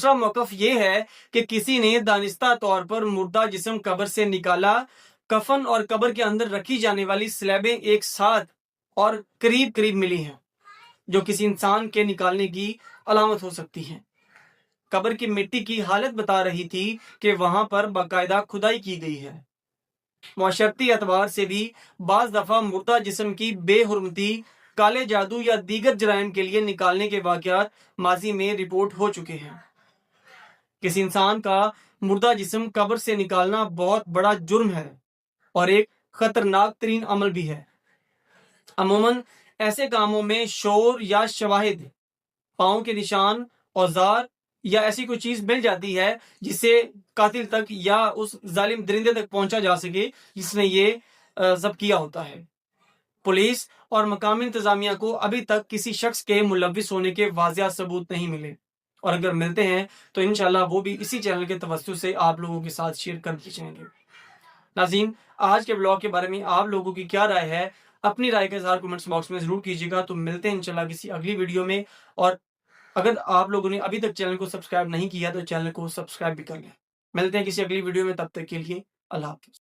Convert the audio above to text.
दूसरा मौकफ ये है कि किसी ने दानिस्ता तौर पर मुर्दा जिस्म कब्र से निकाला। कफन और कब्र के अंदर रखी जाने वाली स्लैबें एक साथ और करीब करीब मिली हैं, जो किसी इंसान के निकालने की अलामत हो सकती है। कब्र की मिट्टी की हालत बता रही थी कि वहां पर बाकायदा खुदाई की गई है। मुआशरती एतबार से भी बाज दफा मुर्दा जिस्म की बेहुरमती, काले जादू या दीगर जराइम के लिए निकालने के वाकयात माजी में रिपोर्ट हो चुके हैं। किसी इंसान का मुर्दा जिस्म कब्र से निकालना बहुत बड़ा जुर्म है और एक खतरनाक तरीन अमल भी है। अमूमन ऐसे कामों में शोर या शवाहिद, पाँव के निशान, औजार या ऐसी कोई चीज मिल जाती है जिससे कातिल तक या उस जालिम दरिंदे तक पहुंचा जा सके जिसने ये जब्त किया होता है। पुलिस और मकामी इंतजामिया को अभी तक किसी शख्स के मुलविस होने के वाजिया सबूत नहीं मिले, और अगर मिलते हैं तो इंशाल्लाह वो भी इसी चैनल के तवज्जुह से आप लोगों के साथ शेयर कर दिए जाएंगे। नाज़रीन, आज के ब्लॉग के बारे में आप लोगों की क्या राय है, अपनी राय का इज़हार कमेंट्स बॉक्स में जरूर कीजिएगा। तो मिलते हैं इंशाल्लाह किसी अगली वीडियो में, और अगर आप लोगों ने अभी तक चैनल को सब्सक्राइब नहीं किया तो चैनल को सब्सक्राइब भी कर लें। मिलते हैं किसी अगली वीडियो में, तब तक के लिए अल्लाह हाफ़िज़।